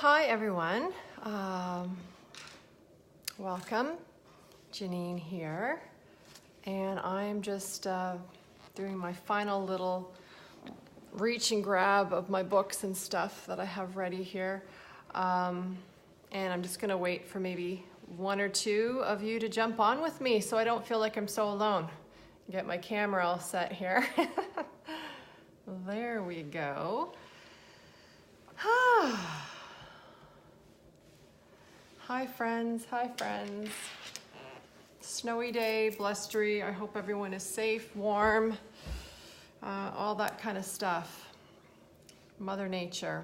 hi everyone. Welcome. Janine here. And I'm just doing my final little reach and grab of my books and stuff that I have ready here. And I'm just gonna wait for maybe one or two of you to jump on with me so I don't feel like I'm so alone. Get my camera all set here. There we go. Hi friends, hi friends. Snowy day, blustery. I hope everyone is safe, warm, all that kind of stuff. Mother Nature.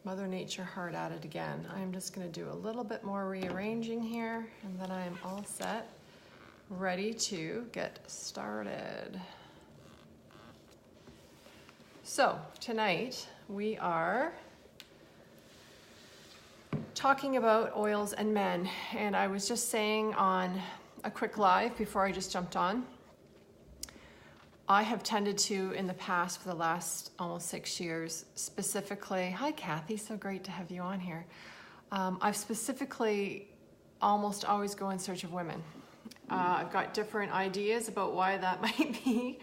Mother Nature hard at it again. I'm just gonna do a little bit more rearranging here and then I am all set, ready to get started. So tonight we are talking about oils and men, and I was just saying on a quick live before I just jumped on, I have tended to, in the past for the last almost 6 years, specifically, hi Kathy, so great to have you on here. I've specifically almost always go in search of women. I've got different ideas about why that might be.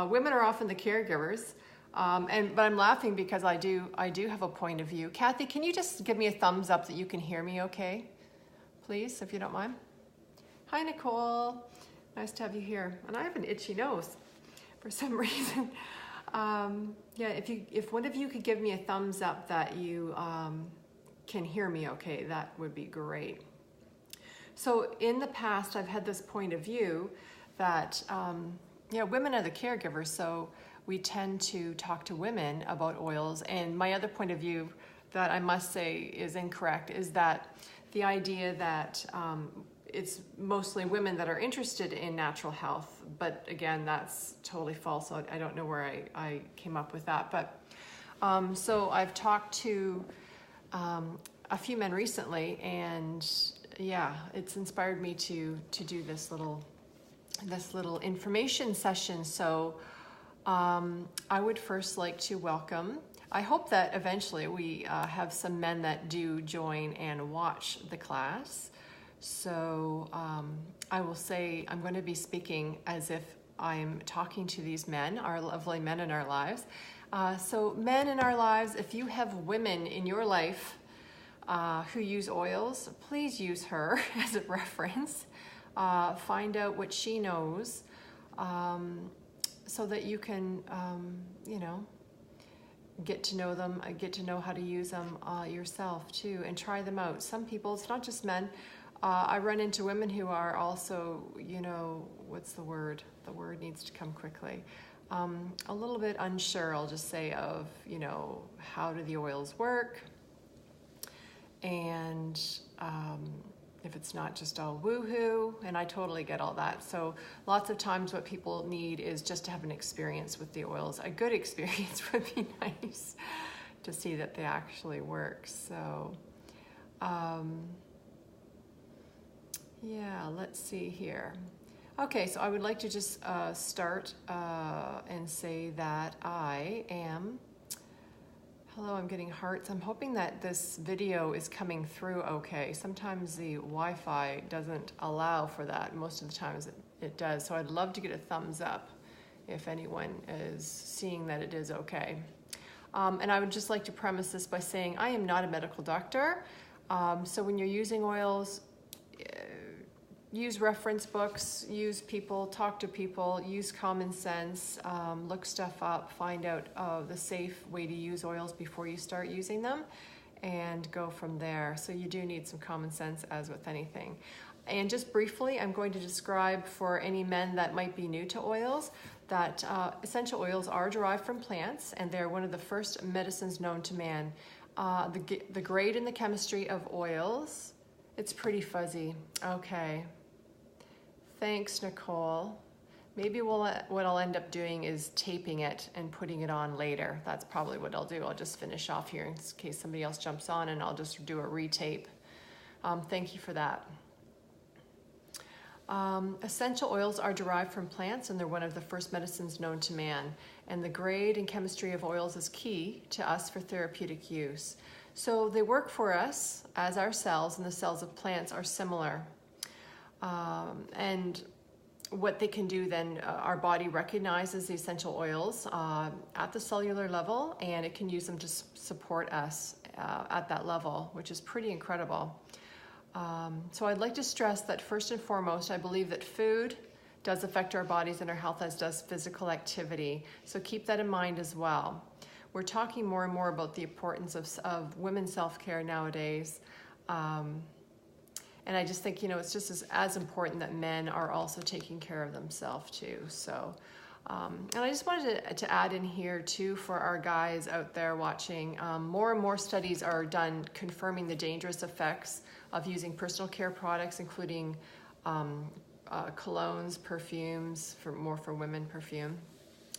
Women are often the caregivers. But I'm laughing because I do have a point of view. Kathy, can you just give me a thumbs up that you can hear me okay? Please, if you don't mind. Hi, Nicole. Nice to have you here. And I have an itchy nose for some reason. Yeah, if one of you could give me a thumbs up that you can hear me okay, that would be great. So in the past, I've had this point of view that, women are the caregivers, so we tend to talk to women about oils. And my other point of view that I must say is incorrect is that the idea that it's mostly women that are interested in natural health. But again, that's totally false. I don't know where I came up with that. But so I've talked to a few men recently, and yeah, it's inspired me to do this little information session. So I would first like to welcome, I hope that eventually we have some men that do join and watch the class. So I will say I'm going to be speaking as if I'm talking to these men, our lovely men in our lives. So men in our lives, if you have women in your life who use oils, please use her as a reference. Find out what she knows. So that you can, get to know them, get to know how to use them yourself too, and try them out. Some people, it's not just men. I run into women who are also, what's the word? The word needs to come quickly. A little bit unsure, I'll just say, of, how do the oils work? And if it's not just all woohoo, and I totally get all that. So lots of times what people need is just to have an experience with the oils. A good experience would be nice to see that they actually work. So, yeah, let's see here. Okay, so I would like to just start and say that I am, hello, I'm getting hearts. I'm hoping that this video is coming through okay. Sometimes the Wi-Fi doesn't allow for that. Most of the times it does. So I'd love to get a thumbs up if anyone is seeing that it is okay. And I would just like to premise this by saying I am not a medical doctor. So when you're using oils, use reference books, use people, talk to people, use common sense, look stuff up, find out the safe way to use oils before you start using them, and go from there. So you do need some common sense, as with anything. And just briefly, I'm going to describe for any men that might be new to oils that essential oils are derived from plants, and they're one of the first medicines known to man. The grade in the chemistry of oils, it's pretty fuzzy. Okay. Thanks, Nicole. Maybe what I'll end up doing is taping it and putting it on later. That's probably what I'll do. I'll just finish off here in case somebody else jumps on, and I'll just do a retape. Thank you for that. Essential oils are derived from plants, and they're one of the first medicines known to man. And the grade and chemistry of oils is key to us for therapeutic use. So they work for us as our cells, and the cells of plants are similar. And what they can do then, our body recognizes the essential oils at the cellular level, and it can use them to support us at that level, which is pretty incredible. So I'd like to stress that first and foremost, I believe that food does affect our bodies and our health, as does physical activity. So keep that in mind as well. We're talking more and more about the importance of women's self-care nowadays. And I just think, it's just as important that men are also taking care of themselves too. So, and I just wanted to add in here too, for our guys out there watching, more and more studies are done confirming the dangerous effects of using personal care products, including colognes, perfumes, for women perfume,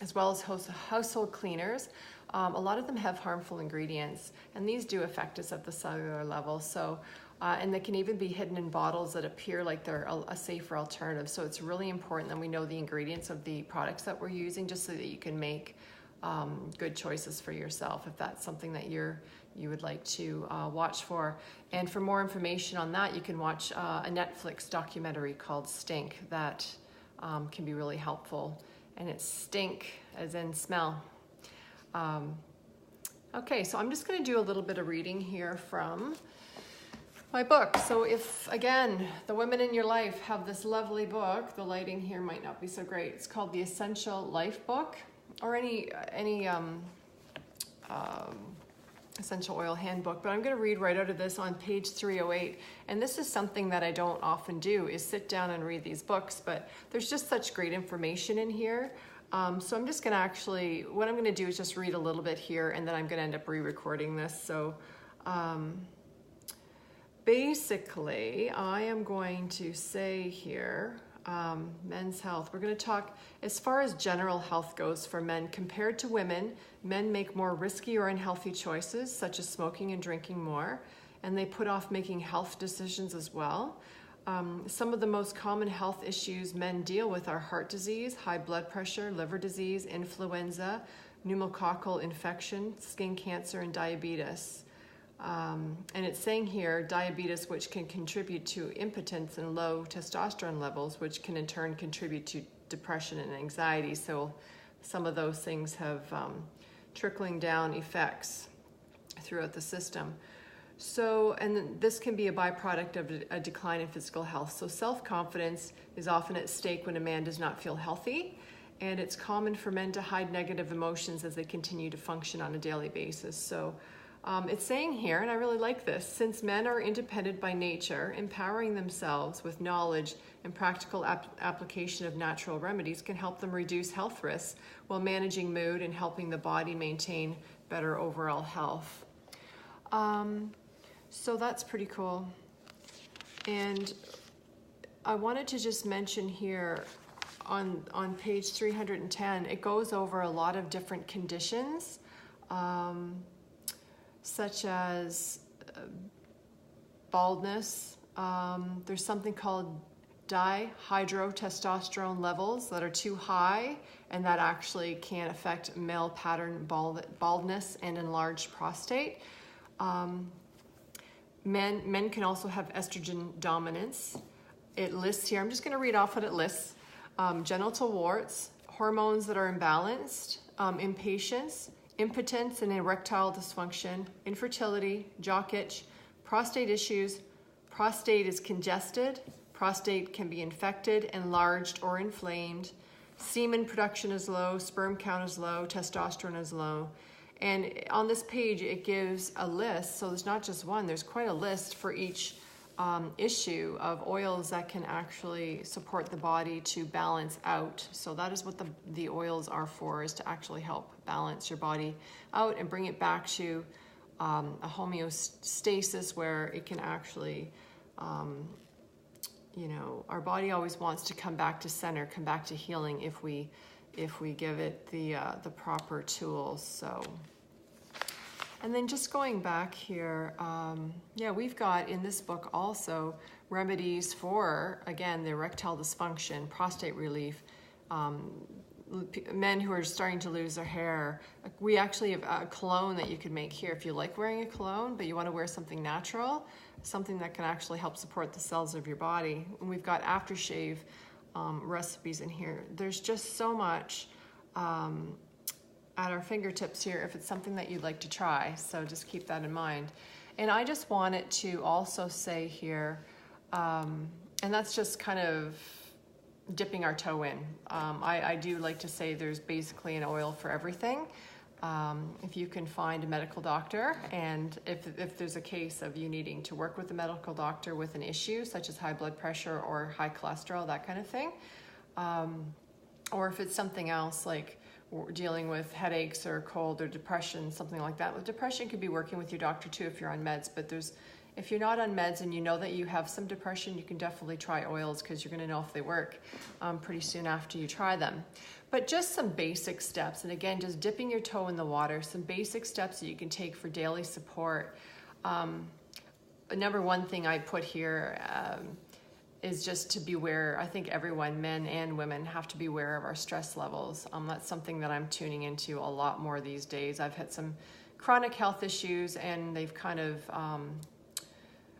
as well as household cleaners. A lot of them have harmful ingredients, and these do affect us at the cellular level. So, and they can even be hidden in bottles that appear like they're a safer alternative. So it's really important that we know the ingredients of the products that we're using, just so that you can make good choices for yourself, if that's something that you would like to watch for. And for more information on that, you can watch a Netflix documentary called Stink that can be really helpful. And it's stink as in smell. Okay, so I'm just going to do a little bit of reading here from my book. So if, again, the women in your life have this lovely book, the lighting here might not be so great. It's called The Essential Life Book, or any essential oil handbook, but I'm going to read right out of this on page 308. And this is something that I don't often do, is sit down and read these books, but there's just such great information in here. So I'm just going to actually, what I'm going to do is just read a little bit here, and then I'm going to end up re-recording this. So basically, I am going to say here, men's health. We're going to talk as far as general health goes for men. Compared to women, men make more risky or unhealthy choices, such as smoking and drinking more, and they put off making health decisions as well. Some of the most common health issues men deal with are heart disease, high blood pressure, liver disease, influenza, pneumococcal infection, skin cancer, and diabetes. And it's saying here, diabetes, which can contribute to impotence and low testosterone levels, which can in turn contribute to depression and anxiety. So some of those things have trickling down effects throughout the system. So, and this can be a byproduct of a decline in physical health. So self-confidence is often at stake when a man does not feel healthy, and it's common for men to hide negative emotions as they continue to function on a daily basis. So it's saying here, and I really like this, since men are independent by nature, empowering themselves with knowledge and practical application of natural remedies can help them reduce health risks while managing mood and helping the body maintain better overall health. So that's pretty cool. And I wanted to just mention here on page 310, it goes over a lot of different conditions, such as baldness. There's something called dihydrotestosterone levels that are too high, and that actually can affect male pattern baldness and enlarged prostate. Men can also have estrogen dominance. It lists here, I'm just going to read off what it lists. Genital warts, hormones that are imbalanced, impatience, impotence and erectile dysfunction, infertility, jock itch, prostate issues. Prostate is congested. Prostate can be infected, enlarged, or inflamed. Semen production is low, sperm count is low, testosterone is low. And on this page, it gives a list. So there's not just one, there's quite a list for each issue of oils that can actually support the body to balance out. So that is what the oils are for, is to actually help balance your body out and bring it back to a homeostasis where it can actually, our body always wants to come back to center, come back to healing if we give it the proper tools. So And then just going back here, yeah, we've got in this book also remedies for, again, the erectile dysfunction, prostate relief, men who are starting to lose their hair. We actually have a cologne that you could make here if you like wearing a cologne, but you want to wear something natural, something that can actually help support the cells of your body. And we've got aftershave recipes in here. There's just so much at our fingertips here if it's something that you'd like to try. So just keep that in mind. And I just wanted to also say here, and that's just kind of dipping our toe in. I do like to say there's basically an oil for everything. If you can find a medical doctor, and if there's a case of you needing to work with a medical doctor with an issue such as high blood pressure or high cholesterol, that kind of thing, or if it's something else like dealing with headaches or cold or depression, something like that. With depression, could be working with your doctor too if you're on meds, but if you're not on meds and you know that you have some depression, you can definitely try oils because you're going to know if they work pretty soon after you try them. But just some basic steps, and again, just dipping your toe in the water, some basic steps that you can take for daily support. Number one thing I put here is just to be aware. I think everyone, men and women, have to be aware of our stress levels. That's something that I'm tuning into a lot more these days. I've had some chronic health issues and they've kind of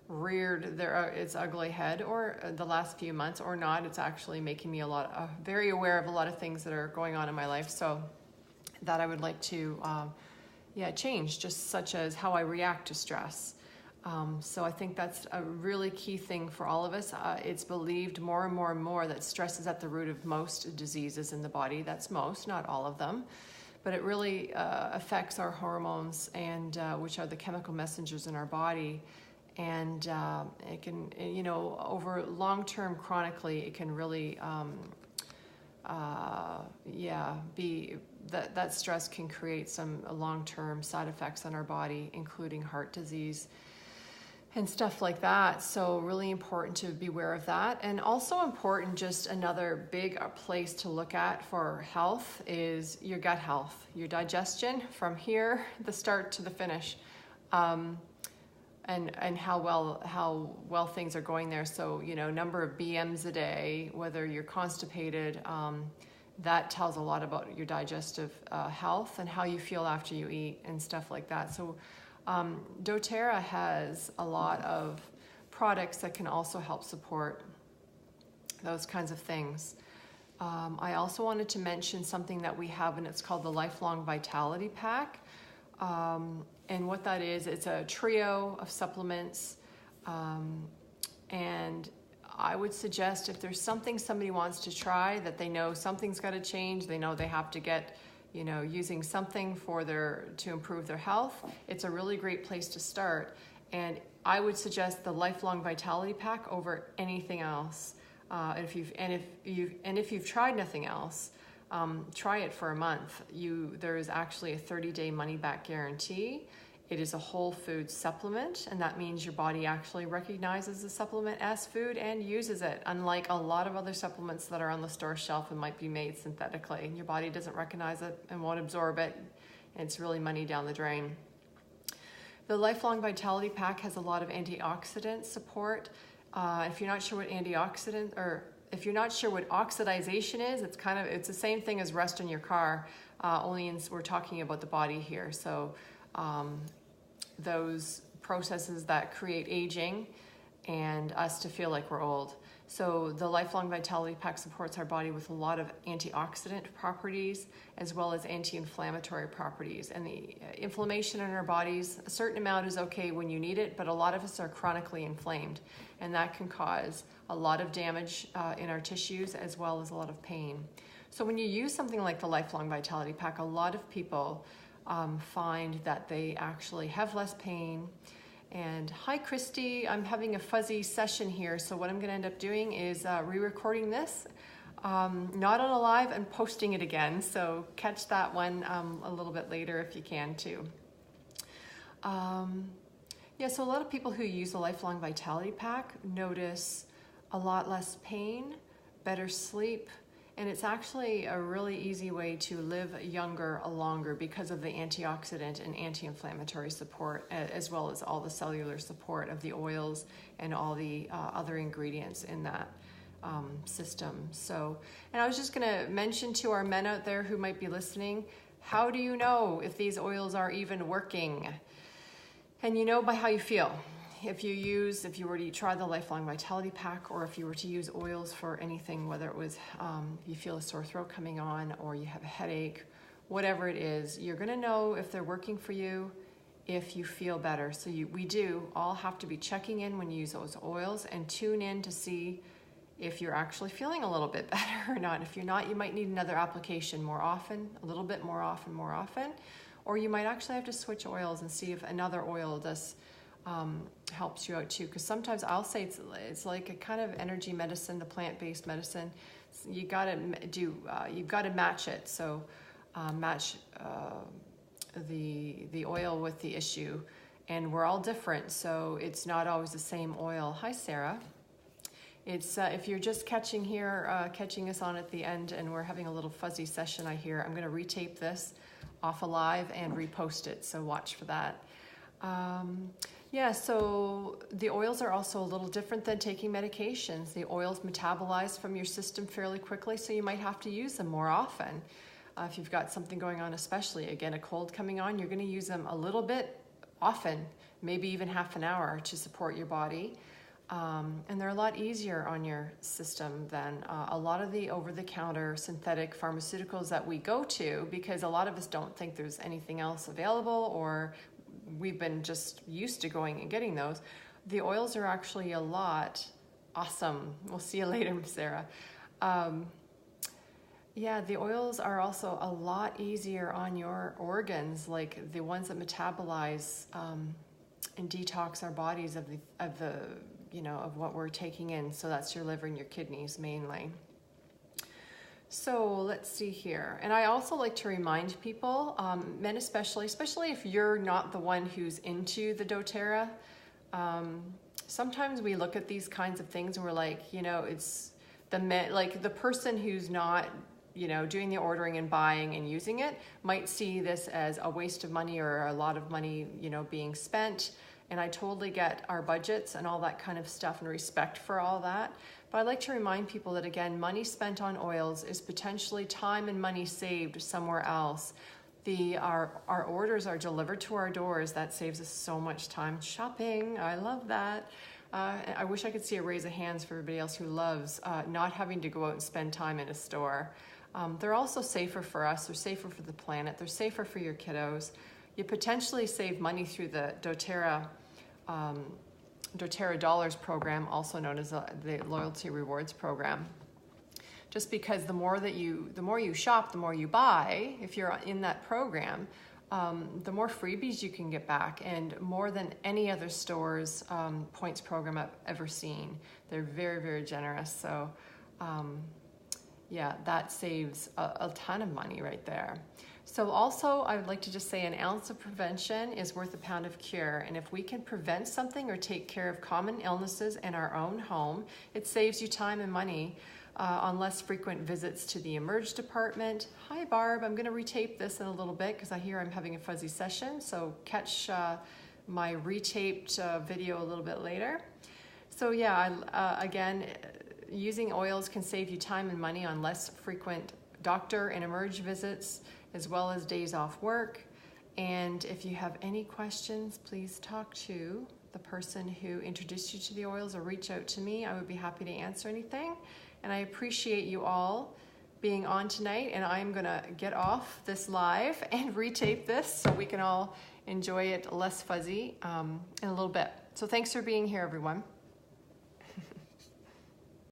reared its ugly head, or the last few months, or not. It's actually making me very aware of a lot of things that are going on in my life. So that I would like to change, just such as how I react to stress. So I think that's a really key thing for all of us. It's believed more and more and more that stress is at the root of most diseases in the body. That's most, not all of them. But it really affects our hormones, and which are the chemical messengers in our body. And it can, over long-term chronically, it can really, be that stress can create some long-term side effects on our body, including heart disease and stuff like that. So really important to be aware of that. And also important, just another big place to look at for health is your gut health, your digestion from here, the start to the finish. And how well things are going there. So, number of BMs a day, whether you're constipated, that tells a lot about your digestive health and how you feel after you eat and stuff like that. So doTERRA has a lot of products that can also help support those kinds of things. I also wanted to mention something that we have, and it's called the Lifelong Vitality Pack. And what that is, it's a trio of supplements. And I would suggest if there's something somebody wants to try that they know something's got to change, they know they have to get, using something to improve their health, it's a really great place to start. And I would suggest the Lifelong Vitality Pack over anything else. If you've tried nothing else, try it for a month. There is actually a 30-day money-back guarantee. It is a whole food supplement, and that means your body actually recognizes the supplement as food and uses it, unlike a lot of other supplements that are on the store shelf and might be made synthetically. Your body doesn't recognize it and won't absorb it, and it's really money down the drain. The Lifelong Vitality Pack has a lot of antioxidant support. If you're not sure what if you're not sure what oxidization is, it's the same thing as rust in your car, only we're talking about the body here. So those processes that create aging and us to feel like we're old. So the Lifelong Vitality Pack supports our body with a lot of antioxidant properties as well as anti-inflammatory properties. And the inflammation in our bodies, a certain amount is okay when you need it, but a lot of us are chronically inflamed, and that can cause a lot of damage in our tissues as well as a lot of pain. So when you use something like the Lifelong Vitality Pack, a lot of people find that they actually have less pain. And hi, Christy, I'm having a fuzzy session here, so what I'm going to end up doing is re-recording this, not on a live, and posting it again, so catch that one a little bit later if you can too. So a lot of people who use the Lifelong Vitality Pack notice a lot less pain, better sleep, And it's actually a really easy way to live younger longer because of the antioxidant and anti-inflammatory support, as well as all the cellular support of the oils and all the other ingredients in that system. So, and I was just going to mention to our men out there who might be listening, how do you know if these oils are even working? And you know by how you feel. If you were to try the Lifelong Vitality Pack, or if you were to use oils for anything, whether it was you feel a sore throat coming on, or you have a headache, whatever it is, you're gonna know if they're working for you, if you feel better. So we do all have to be checking in when you use those oils and tune in to see if you're actually feeling a little bit better or not. If you're not, you might need another application more often, a little bit more often, or you might actually have to switch oils and see if another oil does helps you out too, because sometimes I'll say it's like a kind of energy medicine, the plant-based medicine. You gotta you've got to match it. So match the oil with the issue, and we're all different, so it's not always the same oil. Hi, Sarah. It's if you're just catching us on at the end, and we're having a little fuzzy session. I hear I'm going to retape this off alive and repost it, so watch for that. Yeah, so the oils are also a little different than taking medications. The oils metabolize from your system fairly quickly, so you might have to use them more often. If you've got something going on, especially, again, a cold coming on, you're going to use them a little bit often, maybe even half an hour to support your body. And they're a lot easier on your system than a lot of the over-the-counter synthetic pharmaceuticals that we go to, because a lot of us don't think there's anything else available, or we've been just used to going and getting those. The oils are actually a lot awesome. We'll see you later, Sarah. Yeah, the oils are also a lot easier on your organs, like the ones that metabolize and detox our bodies of what we're taking in. So that's your liver and your kidneys mainly. So let's see here. And I also like to remind people, men especially if you're not the one who's into the doTERRA, sometimes we look at these kinds of things and we're like, it's the person who's not, doing the ordering and buying and using it might see this as a waste of money or a lot of money, being spent. And I totally get our budgets and all that kind of stuff and respect for all that. But I'd like to remind people that, again, money spent on oils is potentially time and money saved somewhere else. Our orders are delivered to our doors. That saves us so much time shopping. I love that. I wish I could see a raise of hands for everybody else who loves not having to go out and spend time in a store. They're also safer for us. They're safer for the planet. They're safer for your kiddos. You potentially save money through the doTERRA Dollars program, also known as the Loyalty Rewards program. Just because the more you shop, the more you buy, if you're in that program, the more freebies you can get back, and more than any other store's points program I've ever seen. They're very, very generous. So yeah, that saves a ton of money right there. So also, I would like to just say an ounce of prevention is worth a pound of cure. And if we can prevent something or take care of common illnesses in our own home, it saves you time and money on less frequent visits to the Emerge department. Hi, Barb. I'm going to retape this in a little bit because I hear I'm having a fuzzy session. So catch my retaped video a little bit later. So yeah, again, using oils can save you time and money on less frequent doctor and Emerge visits, as well as days off work. And if you have any questions, please talk to the person who introduced you to the oils or reach out to me. I would be happy to answer anything. And I appreciate you all being on tonight, and I'm gonna get off this live and retape this so we can all enjoy it less fuzzy in a little bit. So thanks for being here, everyone.